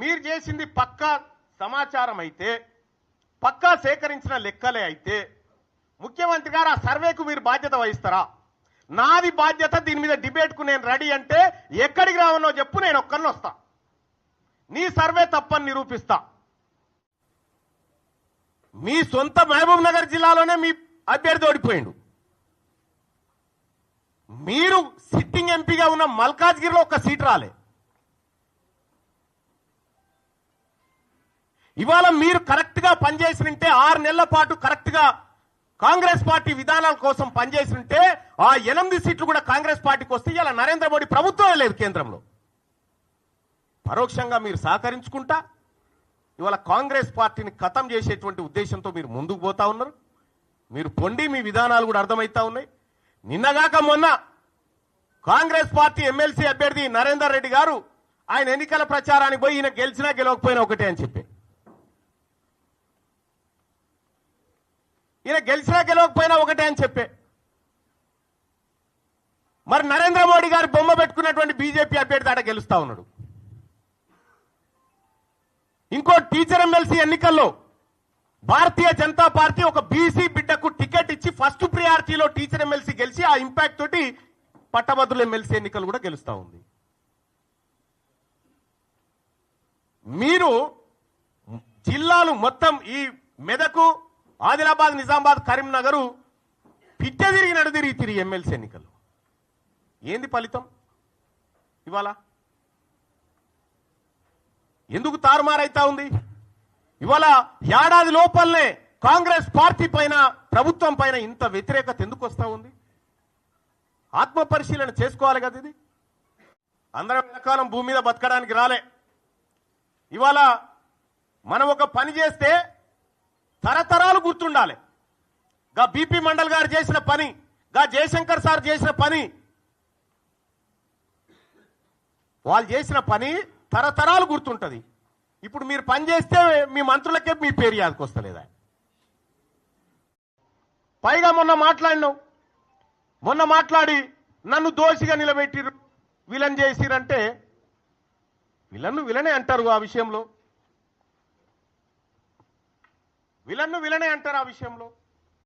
మీరు చేసింది పక్కా సమాచారం అయితే, పక్కా సేకరించిన లెక్కలే అయితే ముఖ్యమంత్రి గారు ఆ సర్వేకు మీరు బాధ్యత వహిస్తారా? నాది బాధ్యత, దీని మీద డిబేట్కు నేను రెడీ అంటే ఎక్కడికి రావనో చెప్పు, నేను ఒక్కరిని వస్తా. నీ సర్వే తప్పని నిరూపిస్తా. మీ సొంత మహబూబ్ నగర్ జిల్లాలోనే మీ అభ్యర్థి ఓడిపోయిండు. మీరు సిట్టింగ్ ఎంపీగా ఉన్న మల్కాజ్గిరిలో ఒక్క సీట్ రాలే. ఇవాళ మీరు కరెక్ట్ గా పనిచేసినంటే 6 నెలల పాటు కరెక్ట్ గా కాంగ్రెస్ పార్టీ విధానాల కోసం పనిచేసినంటే ఆ 8 సీట్లు కూడా కాంగ్రెస్ పార్టీకి వస్తే ఇలా నరేంద్ర మోడీ ప్రభుత్వమే లేదు కేంద్రంలో. పరోక్షంగా మీరు సహకరించుకుంటా ఇవాళ కాంగ్రెస్ పార్టీని ఖతం చేసేటువంటి ఉద్దేశంతో మీరు ముందుకు పోతా ఉన్నారు. మీరు పొండి, మీ విధానాలు కూడా అర్థమవుతా ఉన్నాయి. నిన్నగాక మొన్న కాంగ్రెస్ పార్టీ ఎమ్మెల్సీ అభ్యర్థి నరేందర్ రెడ్డి గారు ఆయన ఎన్నికల ప్రచారానికి పోయి ఈయన గెలిచినా గెలవకపోయినా ఒకటే అని చెప్పి, ఈయన గెలిచినా గెలవకపోయినా ఒకటే అని చెప్పే, మరి నరేంద్ర మోడీ గారు బొమ్మ పెట్టుకున్నటువంటి బీజేపీ అభ్యర్థి ఆడ గెలుస్తా ఉన్నాడు. ఇంకో టీచర్ ఎమ్మెల్సీ ఎన్నికల్లో భారతీయ జనతా పార్టీ ఒక బీసీ బిడ్డకు టికెట్ ఇచ్చి ఫస్ట్ ప్రియారిటీలో టీచర్ ఎమ్మెల్సీ గెలిచి ఆ ఇంపాక్ట్ తోటి పట్టభద్రుల ఎమ్మెల్సీ ఎన్నికలు కూడా గెలుస్తా ఉంది. మీరు జిల్లాలు మొత్తం ఈ మెదకు, ఆదిలాబాద్, నిజామాబాద్, కరీంనగర్ పిట్ట తిరిగి నడుదిరిగి తిరిగి ఎమ్మెల్సీ ఎన్నికలు ఏంది ఫలితం? ఇవాళ ఎందుకు తారుమారైతా ఉంది? ఇవాళ ఏడాది లోపలనే కాంగ్రెస్ పార్టీ పైన, ప్రభుత్వం పైన ఇంత వ్యతిరేకత ఎందుకు వస్తా ఉంది? ఆత్మ పరిశీలన చేసుకోవాలి కదా. ఇది అందరం ఎంతకాలం భూమి మీద బతకడానికి రాలే. ఇవాళ మనం ఒక పని చేస్తే తరతరాలు గుర్తుండాలి. గా బీపీ మండల్ గారు చేసిన పని, గా జయశంకర్ సార్ చేసిన పని, వాళ్ళు చేసిన పని తరతరాలు గుర్తుంటది. ఇప్పుడు మీరు పని చేస్తే మీ మంత్రులకే మీ పేరు యాదకొస్తలేదా? పైగా మొన్న మాట్లాడి నన్ను దోషిగా నిలబెట్టిరు, విలన్ చేసిరంటే విలనే అంటారు. ఆ విషయంలో విలనే అంటారు. ఆ విషయంలో